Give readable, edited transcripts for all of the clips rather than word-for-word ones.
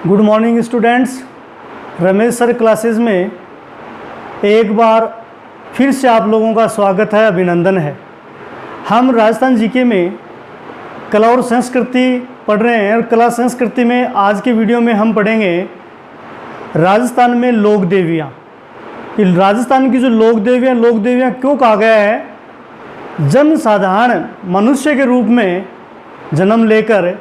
Good morning students. Ramesh sir classes में एक बार फिर से आप लोगों का स्वागत है, अभिनंदन है। हम राजस्थान जीके में कला और संस्कृति पढ़ रहे हैं और कला संस्कृति में आज के वीडियो में हम पढ़ेंगे राजस्थान में लोक देवियाँ। राजस्थान की जो लोक देवियाँ क्यों कहा गया है? जनसाधारण मनुष्य के रूप में जन्म लेकर,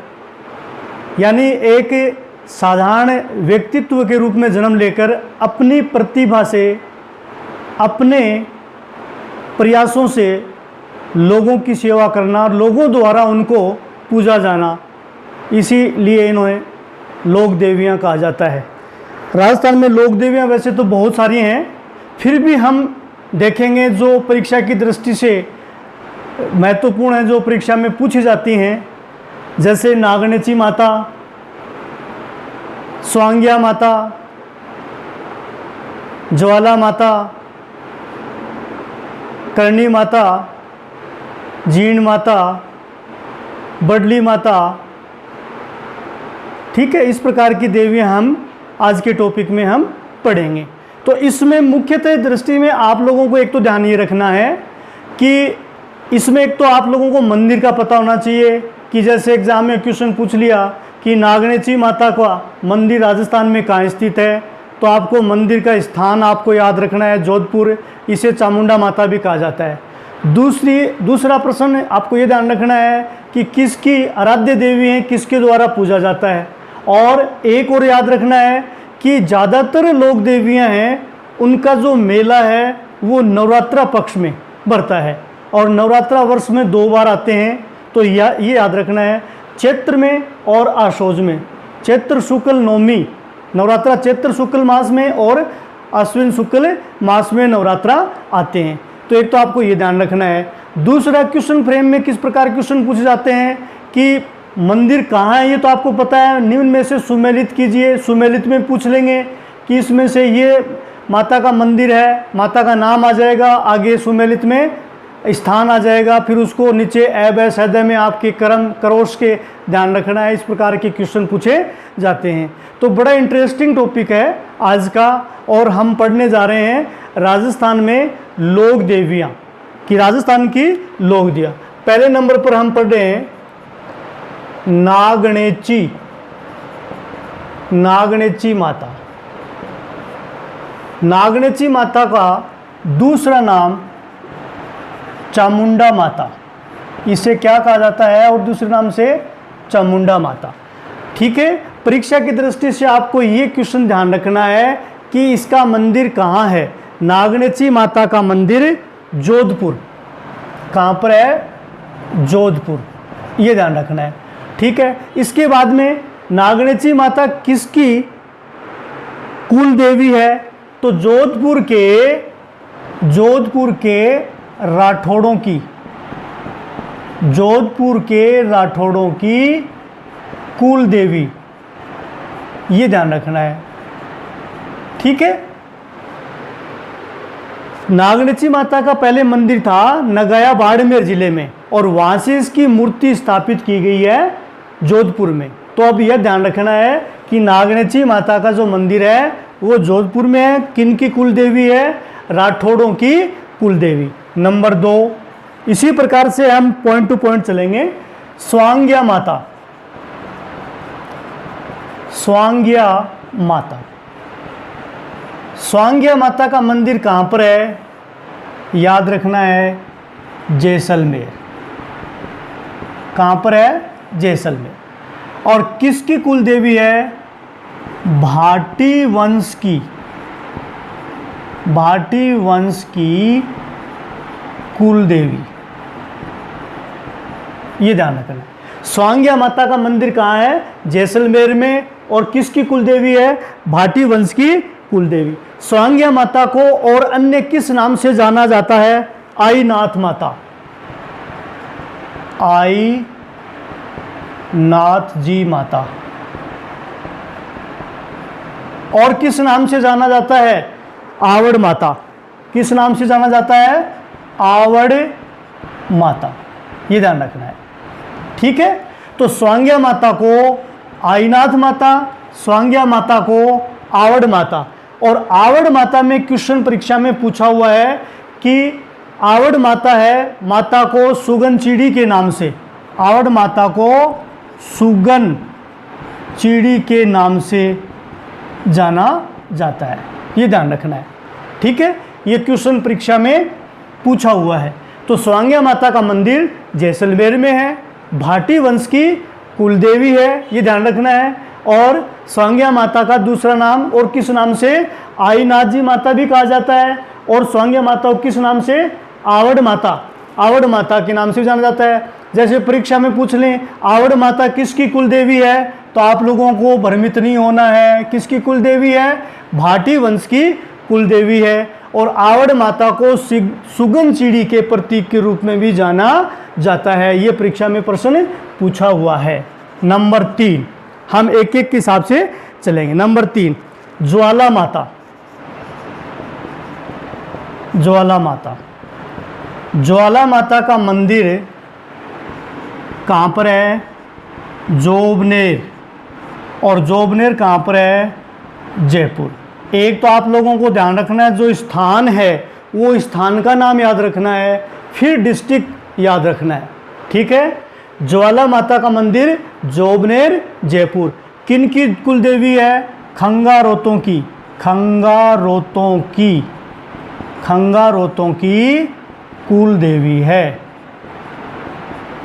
यानी एक साधारण व्यक्तित्व के रूप में जन्म लेकर अपनी प्रतिभा से, अपने प्रयासों से लोगों की सेवा करना और लोगों द्वारा उनको पूजा जाना, इसीलिए इन्हें लोक देवियाँ कहा जाता है। राजस्थान में लोक देवियाँ वैसे तो बहुत सारी हैं, फिर भी हम देखेंगे जो परीक्षा की दृष्टि से महत्वपूर्ण है, जो परीक्षा में पूछी जाती हैं, जैसे नागणेची माता, स्वांग्या माता, ज्वाला माता, करणी माता, जीण माता, बडली माता। ठीक है, इस प्रकार की देवियां हम आज के टॉपिक में हम पढ़ेंगे। तो इसमें मुख्यतः दृष्टि में आप लोगों को एक तो ध्यान ये रखना है कि इसमें एक तो आप लोगों को मंदिर का पता होना चाहिए कि जैसे एग्जाम में क्वेश्चन पूछ लिया कि नागणेची माता का मंदिर राजस्थान में कहाँ स्थित है, तो आपको मंदिर का स्थान आपको याद रखना है, जोधपुर। इसे चामुंडा माता भी कहा जाता है। दूसरा प्रश्न आपको ये ध्यान रखना है कि किसकी आराध्य देवी है, किसके द्वारा पूजा जाता है। और एक और याद रखना है कि ज़्यादातर लोक देवियाँ हैं, उनका जो मेला है वो नवरात्रा पक्ष में बढ़ता है और नवरात्रा वर्ष में 2 बार आते हैं। तो ये याद रखना है, चैत्र में और आशोज में। चैत्र शुक्ल नवमी नवरात्रा चैत्र शुक्ल मास में और अश्विन शुक्ल मास में नवरात्रा आते हैं। तो एक तो आपको ये ध्यान रखना है। दूसरा, क्वेश्चन फ्रेम में किस प्रकार क्वेश्चन पूछे जाते हैं कि मंदिर कहाँ है, ये तो आपको पता है। निम्न में से सुमेलित कीजिए। सुमेलित में पूछ लेंगे कि इसमें से ये माता का मंदिर है, माता का नाम आ जाएगा, आगे सुमेलित में स्थान आ जाएगा, फिर उसको नीचे ऐब सैदे में आपके कर्म करोश के ध्यान रखना है। इस प्रकार के क्वेश्चन पूछे जाते हैं। तो बड़ा इंटरेस्टिंग टॉपिक है आज का, और हम पढ़ने जा रहे हैं राजस्थान में लोक देवियाँ कि राजस्थान की लोक देवियाँ। पहले नंबर पर हम पढ़ रहे हैं नागणेची माता। नागणेची माता का दूसरा नाम चामुंडा माता, इसे क्या कहा जाता है, और दूसरे नाम से चामुंडा माता। ठीक है, परीक्षा की दृष्टि से आपको ये क्वेश्चन ध्यान रखना है कि इसका मंदिर कहाँ है। नागणेची माता का मंदिर जोधपुर। कहाँ पर है? जोधपुर, ये ध्यान रखना है। ठीक है, इसके बाद में नागणेची माता किसकी कुल देवी है? तो जोधपुर के राठौड़ों की, जोधपुर के राठौड़ों की कुल देवी, ये ध्यान रखना है। ठीक है, नागणेची माता का पहले मंदिर था नगाया बाड़मेर जिले में, और वहां से इसकी मूर्ति स्थापित की गई है जोधपुर में। तो अब यह ध्यान रखना है कि नागणेची माता का जो मंदिर है वो जोधपुर में है। किन की कुल देवी है? राठौड़ों की कुल देवी। नंबर 2, इसी प्रकार से हम पॉइंट टू पॉइंट चलेंगे। स्वांग्या माता। स्वांग्या माता, स्वांग्या माता का मंदिर कहाँ पर है? याद रखना है, जैसलमेर। कहाँ पर है? जैसलमेर। और किसकी कुल देवी है? भाटी वंश की, भाटी वंश की कुल देवी, ये ध्यान रखना है। स्वांग्या माता का मंदिर कहाँ है? जैसलमेर में। और किसकी कुल देवी है? भाटी वंश की कुल देवी। स्वांग्या माता को और अन्य किस नाम से जाना जाता है? आई नाथ माता, आई नाथ जी माता। और किस नाम से जाना जाता है? आवड़ माता। किस नाम से जाना जाता है? आवड़ माता, ये ध्यान रखना है। ठीक है, तो स्वांग्या माता को आईनाथ माता स्वांग्या माता को आवड़ माता। और आवड़ माता में क्वेश्चन परीक्षा में पूछा हुआ है कि आवड़ माता है, माता को सुगन चिड़ी के नाम से, आवड़ माता को सुगन चिड़ी के नाम से जाना जाता है, ये ध्यान रखना है। ठीक है, ये क्वेश्चन परीक्षा में पूछा हुआ है। तो स्वांग्या माता का मंदिर जैसलमेर में है, भाटी वंश की कुलदेवी है, ये ध्यान रखना है। और स्वांग्या माता का दूसरा नाम और किस नाम से, आईनाथ जी माता भी कहा जाता है। और स्वांग्या माता को किस नाम से, आवड़ माता, आवड़ माता के नाम से जाना जाता है। जैसे परीक्षा में पूछ लें आवड़ माता किसकी कुलदेवी है, तो आप लोगों को भ्रमित नहीं होना है, किसकी कुलदेवी है, भाटी वंश की कुलदेवी है। और आवड़ माता को सुगन चिड़ी के प्रतीक के रूप में भी जाना जाता है। ये परीक्षा में प्रश्न पूछा हुआ है। नंबर 3, हम एक एक के हिसाब से चलेंगे। नंबर 3, ज्वाला माता। ज्वाला माता, ज्वाला माता का मंदिर कहाँ पर है, जोबनेर। और जोबनेर कहाँ पर है, जयपुर। एक तो आप लोगों को ध्यान रखना है, जो स्थान है वो स्थान का नाम याद रखना है, फिर डिस्ट्रिक्ट याद रखना है। ठीक है, ज्वाला माता का मंदिर जोबनेर, जयपुर। किन की कुलदेवी है, खंगारोतों की, खंगारोतों की, खंगारोतों की कुलदेवी है,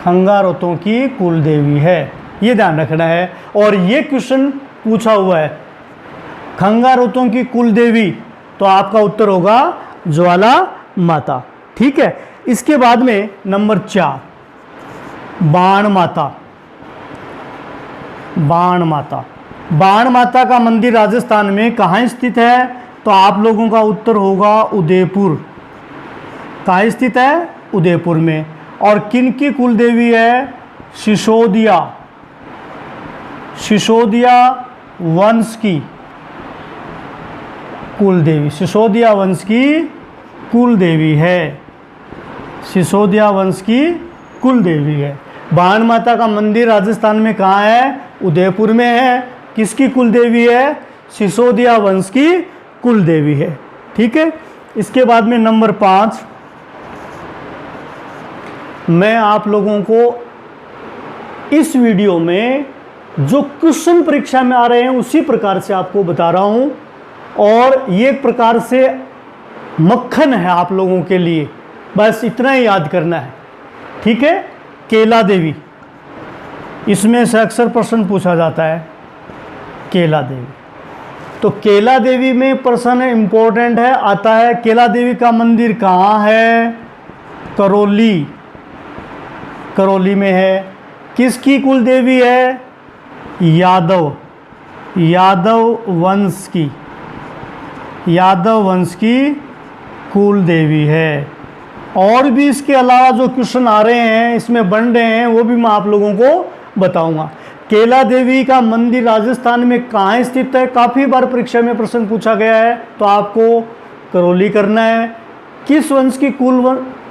खंगारोतों की कुलदेवी है, ये ध्यान रखना है। और ये क्वेश्चन पूछा हुआ है, खंगारोतों की कुलदेवी, तो आपका उत्तर होगा ज्वाला माता। ठीक है, इसके बाद में नंबर 4, बाण माता। बाण माता, बाण माता का मंदिर राजस्थान में कहाँ स्थित है, तो आप लोगों का उत्तर होगा उदयपुर। कहाँ स्थित है, उदयपुर में। और किन की कुलदेवी है, सिसोदिया, सिसोदिया वंश की कुलदेवी, सिसोदिया वंश की कुलदेवी है, सिसोदिया वंश की कुलदेवी है। बाण माता का मंदिर राजस्थान में कहाँ है, उदयपुर में है। किसकी कुलदेवी है, सिसोदिया वंश की कुलदेवी है। ठीक है, इसके बाद में नंबर 5, मैं आप लोगों को इस वीडियो में जो क्वेश्चन परीक्षा में आ रहे हैं उसी प्रकार से आपको बता रहा हूं। और ये एक प्रकार से मक्खन है आप लोगों के लिए, बस इतना ही याद करना है। ठीक है, केला देवी, इसमें से अक्सर प्रश्न पूछा जाता है, केला देवी। तो केला देवी में प्रश्न इम्पोर्टेंट है, आता है केला देवी का मंदिर कहाँ है, करौली, करौली में है। किसकी कुलदेवी है, यादव, यादव वंश की, यादव वंश की कुल देवी है। और भी इसके अलावा जो क्वेश्चन आ रहे हैं, इसमें बन रहे हैं, वो भी मैं आप लोगों को बताऊंगा। केला देवी का मंदिर राजस्थान में कहाँ स्थित है, काफ़ी बार परीक्षा में प्रश्न पूछा गया है, तो आपको करौली करना है। किस वंश की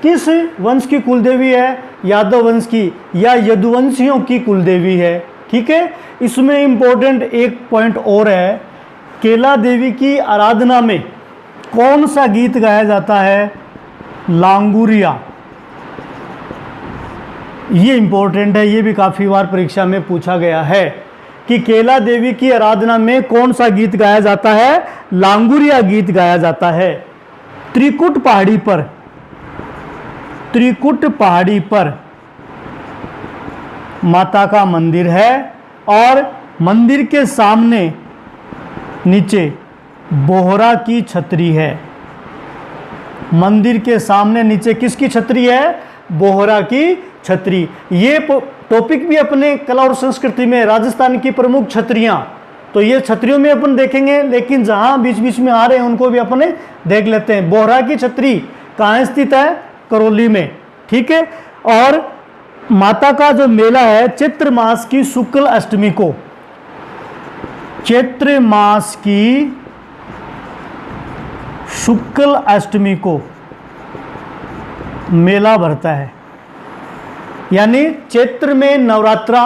किस वंश की कुलदेवी है, यादव वंश की या यदुवंशियों की कुलदेवी है। ठीक है, इसमें इम्पोर्टेंट एक पॉइंट और है, केला देवी की आराधना में कौन सा गीत गाया जाता है, लांगुरिया। ये इम्पोर्टेंट है, ये भी काफ़ी बार परीक्षा में पूछा गया है कि केला देवी की आराधना में कौन सा गीत गाया जाता है, लांगुरिया गीत गाया जाता है। त्रिकुट पहाड़ी पर, त्रिकुट पहाड़ी पर माता का मंदिर है और मंदिर के सामने नीचे बोहरा की छतरी है। मंदिर के सामने नीचे किसकी छतरी है, बोहरा की छतरी। ये टॉपिक भी अपने कला और संस्कृति में राजस्थान की प्रमुख छतरियां, तो ये छतरियों में अपन देखेंगे, लेकिन जहां बीच बीच में आ रहे हैं उनको भी अपने देख लेते हैं। बोहरा की छतरी कहाँ स्थित है, करौली में। ठीक है, और माता का जो मेला है चैत्र मास की शुक्ल अष्टमी को, चैत्र मास की शुक्ल अष्टमी को मेला भरता है। यानी चैत्र में नवरात्रा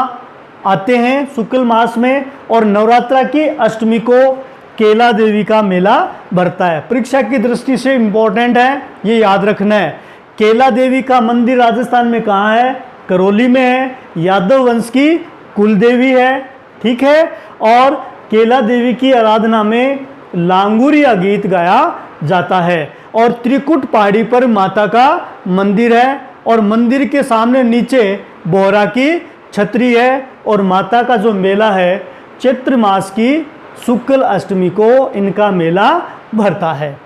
आते हैं शुक्ल मास में, और नवरात्रा की अष्टमी को केला देवी का मेला भरता है। परीक्षा की दृष्टि से इम्पोर्टेंट है, ये याद रखना है। केला देवी का मंदिर राजस्थान में कहाँ है? करौली में है। यादव वंश की कुल देवी है, ठीक है। और केला देवी की आराधना में लांगुरिया गीत गाया जाता है। और त्रिकुट पहाड़ी पर माता का मंदिर है, और मंदिर के सामने नीचे बोहरा की छतरी है। और माता का जो मेला है चैत्र मास की शुक्ल अष्टमी को इनका मेला भरता है।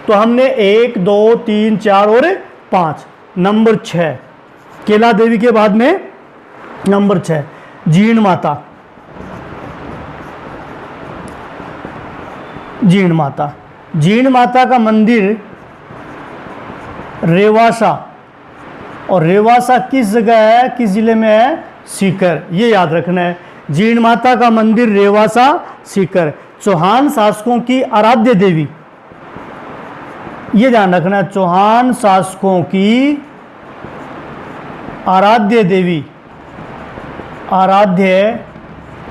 तो हमने 1, 2, 3, 4 और 5, नंबर 6 केला देवी के बाद में नंबर 6 जीण माता। जीण माता, जीण माता का मंदिर रेवासा, और रेवासा किस जगह है, किस जिले में है? सीकर, ये याद रखना है। जीण माता का मंदिर रेवासा, सीकर। चौहान शासकों की आराध्य देवी, ये ध्यान रखना है, चौहान शासकों की आराध्य देवी, आराध्य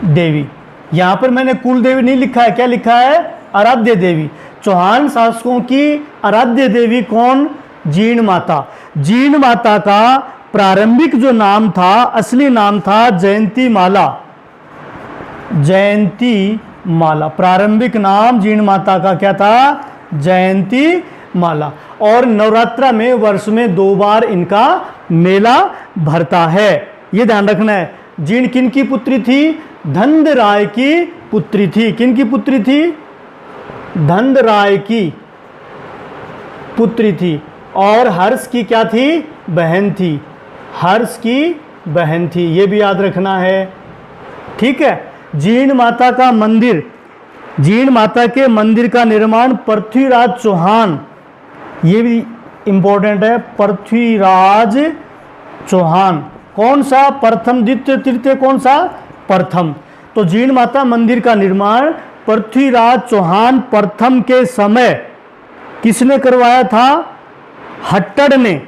देवी। यहां पर मैंने कुल देवी नहीं लिखा है, क्या लिखा है? आराध्य देवी। चौहान शासकों की आराध्य देवी कौन? जीण माता। जीण माता का प्रारंभिक जो नाम था, असली नाम था जयंती माला। जयंती माला, प्रारंभिक नाम जीण माता का क्या था? जयंती माला। और नवरात्रा में वर्ष में 2 बार इनका मेला भरता है, ये ध्यान रखना है। जीण किन की पुत्री थी? धनराय की पुत्री थी। किन की पुत्री थी? धनराय की पुत्री थी। और हर्ष की क्या थी? बहन थी। हर्ष की बहन थी, ये भी याद रखना है, ठीक है। जीण माता का मंदिर, जीण माता के मंदिर का निर्माण पृथ्वीराज चौहान, ये भी इंपॉर्टेंट है, पृथ्वीराज चौहान। कौन सा? प्रथम, द्वितीय, तृतीय, कौन सा? प्रथम। तो जीण माता मंदिर का निर्माण पृथ्वीराज चौहान प्रथम के समय किसने करवाया था? हट्टड़ ने।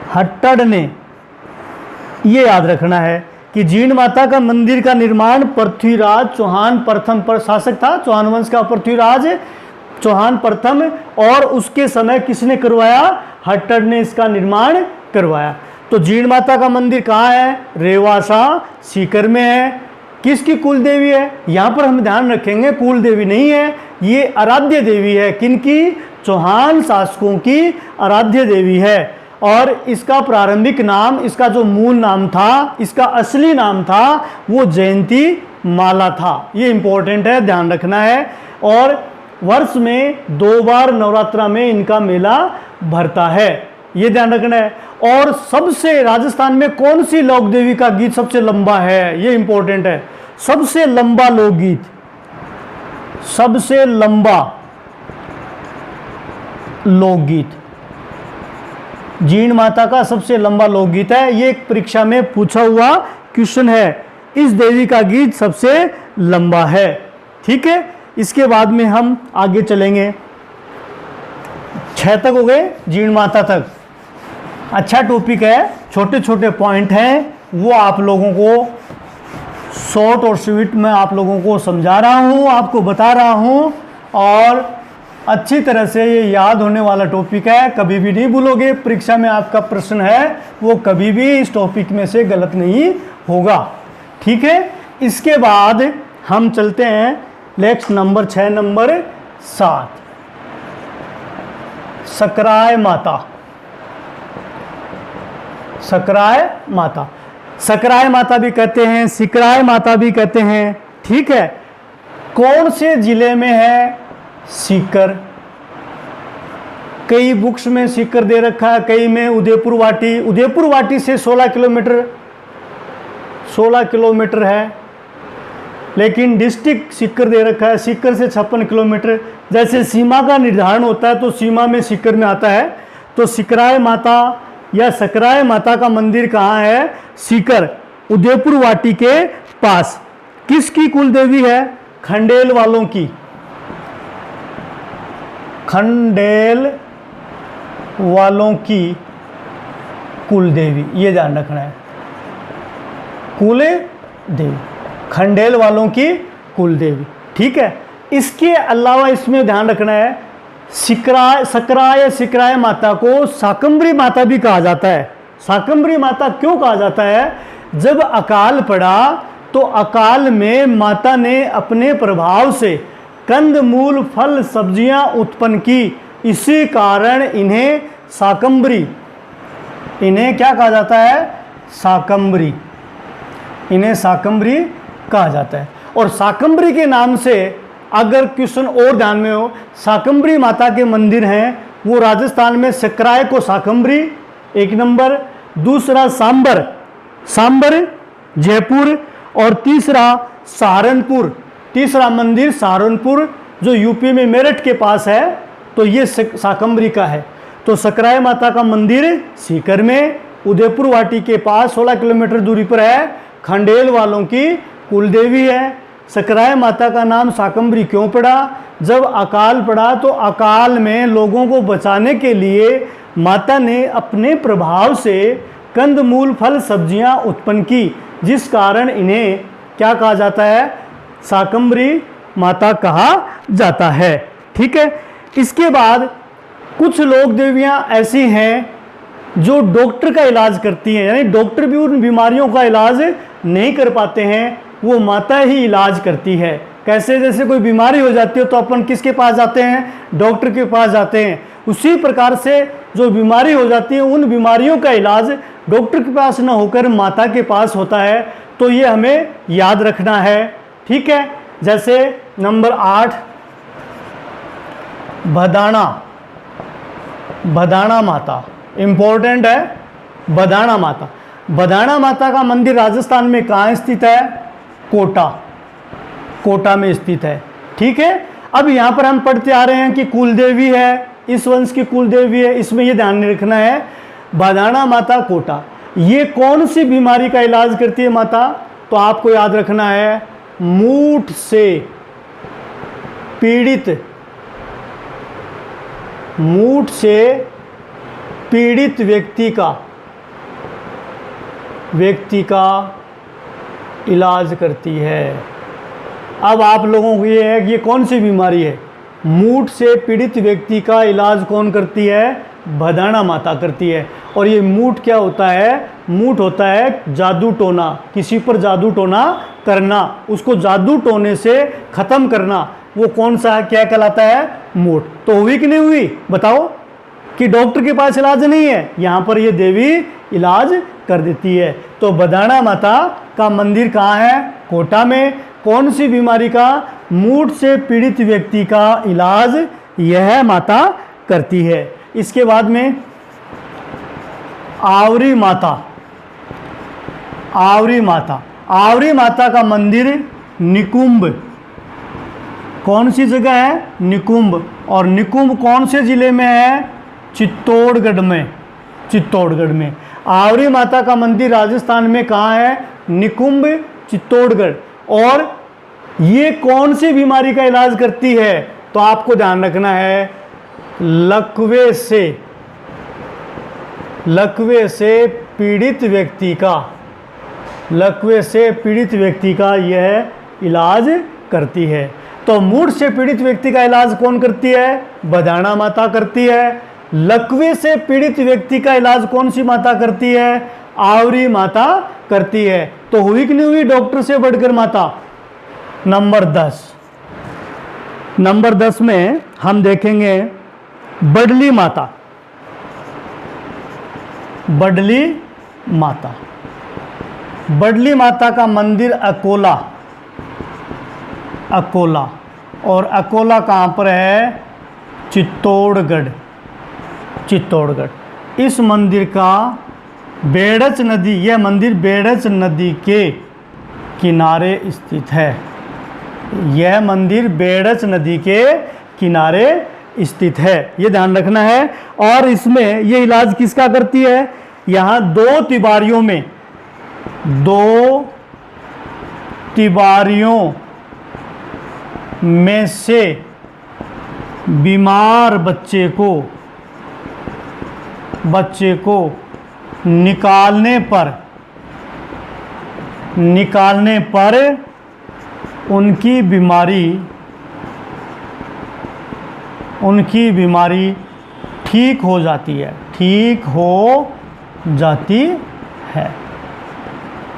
हट्टड़ ने, ये याद रखना है कि जीण माता का मंदिर का निर्माण पृथ्वीराज चौहान प्रथम, पर शासक था चौहान वंश का पृथ्वीराज चौहान प्रथम, और उसके समय किसने करवाया? हट्टड़ ने इसका निर्माण करवाया। तो जीण माता का मंदिर कहाँ है? रेवासा, सीकर में है। किसकी कुल देवी है? यहाँ पर हम ध्यान रखेंगे कुल देवी नहीं है, ये आराध्य देवी है। किनकी? चौहान शासकों की आराध्य देवी है। और इसका प्रारंभिक नाम, इसका जो मूल नाम था, इसका असली नाम था, वो जयंती माला था। ये इंपॉर्टेंट है, ध्यान रखना है। और वर्ष में 2 बार नवरात्रा में इनका मेला भरता है, ये ध्यान रखना है। और सबसे राजस्थान में कौन सी लोक देवी का गीत सबसे लंबा है? ये इंपॉर्टेंट है। सबसे लंबा लोकगीत, सबसे लंबा लोकगीत जीण माता का सबसे लंबा लोकगीत है। ये एक परीक्षा में पूछा हुआ क्वेश्चन है। इस देवी का गीत सबसे लंबा है, ठीक है। इसके बाद में हम आगे चलेंगे, 6 तक हो गए, जीण माता तक। अच्छा टॉपिक है, छोटे छोटे पॉइंट हैं, वो आप लोगों को शॉर्ट और स्वीट में आप लोगों को समझा रहा हूँ, आपको बता रहा हूँ, और अच्छी तरह से ये याद होने वाला टॉपिक है, कभी भी नहीं भूलोगे। परीक्षा में आपका प्रश्न है वो कभी भी इस टॉपिक में से गलत नहीं होगा, ठीक है। इसके बाद हम चलते हैं नेक्स्ट नंबर 6, नंबर 7, सकराय माता। सकराय माता, सकराय माता भी कहते हैं, सिकराय माता भी कहते हैं, ठीक है। कौन से जिले में है? सीकर। कई बुक्स में सीकर दे रखा है, कई में उदयपुर वाटी। उदयपुर वाटी से 16 किलोमीटर है, लेकिन डिस्ट्रिक्ट सीकर दे रखा है। सीकर से 56 किलोमीटर। जैसे सीमा का निर्धारण होता है तो सीमा में सीकर में आता है। तो सिकराय माता या सकराय माता का मंदिर कहाँ है? सीकर, उदयपुर वाटी के पास। किसकी कुल देवी है? खंडेल वालों की। खंडेल वालों की कुल देवी, ये ध्यान रखना है। कुल देवी, खंडेल वालों की कुल देवी। ठीक है, इसके अलावा इसमें ध्यान रखना है, सिकराय माता को शाकंभरी माता भी कहा जाता है। शाकंभरी माता क्यों कहा जाता है? जब अकाल पड़ा तो अकाल में माता ने अपने प्रभाव से कंद मूल फल सब्जियां उत्पन्न की, इसी कारण इन्हें शाकंभरी, इन्हें क्या कहा जाता है? शाकंभरी, इन्हें शाकंभरी कहा जाता है। और शाकंभरी के नाम से अगर क्वेश्चन और ध्यान में हो, शाकंभरी माता के मंदिर हैं वो राजस्थान में सकराय को शाकंभरी एक नंबर, दूसरा सांबर जयपुर, और तीसरा सहारनपुर, तीसरा मंदिर सहारनपुर जो यूपी में मेरठ के पास है, तो ये शाकंभरी का है। तो सकराय माता का मंदिर सीकर में उदयपुर वाटी के पास 16 किलोमीटर दूरी पर है, खंडेल वालों की कुलदेवी है। सकराय माता का नाम शाकंभरी क्यों पड़ा? जब अकाल पड़ा तो अकाल में लोगों को बचाने के लिए माता ने अपने प्रभाव से कंदमूल फल सब्जियां उत्पन्न की, जिस कारण इन्हें क्या कहा जाता है? शाकंभरी माता कहा जाता है। ठीक है, इसके बाद कुछ लोक देवियां ऐसी हैं जो डॉक्टर का इलाज करती हैं, यानी डॉक्टर भी उन बीमारियों का इलाज नहीं कर पाते हैं, वो माता ही इलाज करती है। कैसे? जैसे कोई बीमारी हो जाती है तो अपन किसके पास जाते हैं? डॉक्टर के पास जाते हैं। उसी प्रकार से जो बीमारी हो जाती है उन बीमारियों का इलाज डॉक्टर के पास न होकर माता के पास होता है, तो ये हमें याद रखना है। ठीक है, जैसे नंबर 8 भदाणा माता, इंपॉर्टेंट है। भदाणा माता का मंदिर राजस्थान में कहाँ स्थित है? कोटा में स्थित है। ठीक है, अब यहाँ पर हम पढ़ते आ रहे हैं कि कुलदेवी है, इस वंश की कुलदेवी है, इसमें ये ध्यान रखना है। भदाणा माता कोटा, ये कौन सी बीमारी का इलाज करती है माता? तो आपको याद रखना है, मूठ से पीड़ित व्यक्ति का इलाज करती है। अब आप लोगों को ये है कि ये कौन सी बीमारी है? मूठ से पीड़ित व्यक्ति का इलाज कौन करती है? भदाणा माता करती है। और ये मूठ क्या होता है? मूठ होता है जादू टोना, किसी पर जादू टोना करना, उसको जादू टोने से ख़त्म करना, वो कौन सा क्या कहलाता है? मूठ। तो हुई कि नहीं हुई? बताओ कि डॉक्टर के पास इलाज नहीं है, यहाँ पर ये देवी इलाज कर देती है। तो भदाणा माता का मंदिर कहाँ है? कोटा में। कौन सी बीमारी का? मूठ से पीड़ित व्यक्ति का इलाज यह माता करती है। इसके बाद में आवरी माता का मंदिर निकुंभ, कौन सी जगह है? निकुंभ। और निकुंभ कौन से जिले में है? चित्तौड़गढ़ में। आवरी माता का मंदिर राजस्थान में कहाँ है? निकुंभ, चित्तौड़गढ़। और ये कौन सी बीमारी का इलाज करती है? तो आपको ध्यान रखना है, लकवे से पीड़ित व्यक्ति का यह इलाज करती है। तो मूठ से पीड़ित व्यक्ति का इलाज कौन करती है? भदाणा माता करती है। लकवे से पीड़ित व्यक्ति का इलाज कौन सी माता करती है? आवरी माता करती है। तो हुई कि नहीं हुई डॉक्टर से बढ़कर माता? नंबर 10 में हम देखेंगे बडली माता का मंदिर अकोला। और अकोला कहाँ पर है? चित्तौड़गढ़। इस मंदिर का बेड़च नदी, यह मंदिर बेड़च नदी के किनारे स्थित है। यह मंदिर बेड़च नदी के किनारे स्थित है, ये ध्यान रखना है। और इसमें ये इलाज किसका करती है? यहाँ दो तिबारियों में से बीमार बच्चे निकालने निकालने पर उनकी बीमारी ठीक हो जाती है, ठीक हो जाती है।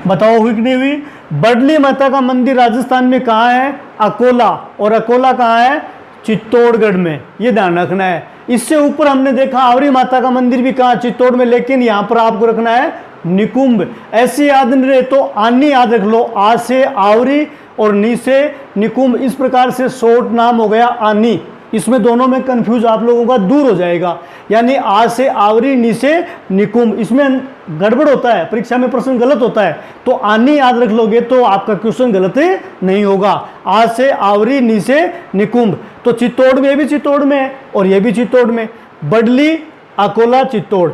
बताओ हुई कि नहीं हुई? बडली माता का मंदिर राजस्थान में कहाँ है? अकोला। और अकोला कहाँ है? चित्तौड़गढ़ में। ये ध्यान रखना है। इससे ऊपर हमने देखा आवरी माता का मंदिर भी कहाँ? चित्तौड़ में। लेकिन यहाँ पर आपको रखना है निकुंभ। ऐसे याद नहीं रहे तो आनी याद रख लो, आ से आवरी और नी से निकुंभ। इस प्रकार से शॉर्ट नाम हो गया आनी। इसमें दोनों में कंफ्यूज आप लोगों का दूर हो जाएगा। यानी आ से आवरी, नी से निकुंभ। इसमें गड़बड़ होता है, परीक्षा में प्रश्न गलत होता है। तो आनी याद रख लोगे तो आपका क्वेश्चन गलत नहीं होगा। आ से आवरी, नी से निकुंभ। तो चित्तौड़ में, ये भी चित्तौड़ में है और ये भी चित्तौड़ में। बडली, अकोला, चित्तौड़।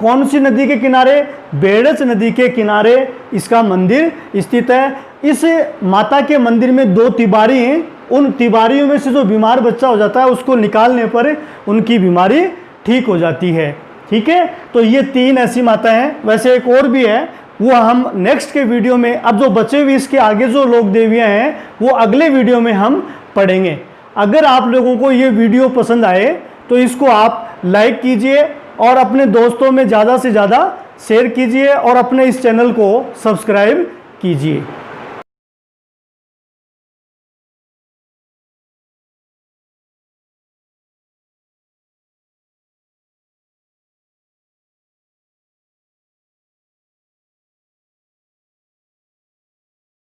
कौन सी नदी के किनारे? बेड़च नदी के किनारे इसका मंदिर स्थित है। इस माता के मंदिर में 2 तिबारी हैं। उन तिबारियों में से जो बीमार बच्चा हो जाता है उसको निकालने पर उनकी बीमारी ठीक हो जाती है। ठीक है, तो ये 3 ऐसी माता हैं। वैसे एक और भी है, वो हम नेक्स्ट के वीडियो में, अब जो बचे हुए इसके आगे जो लोक देवियाँ हैं वो अगले वीडियो में हम पढ़ेंगे। अगर आप लोगों को ये वीडियो पसंद आए तो इसको आप लाइक कीजिए और अपने दोस्तों में ज़्यादा से ज़्यादा शेयर कीजिए और अपने इस चैनल को सब्सक्राइब कीजिए।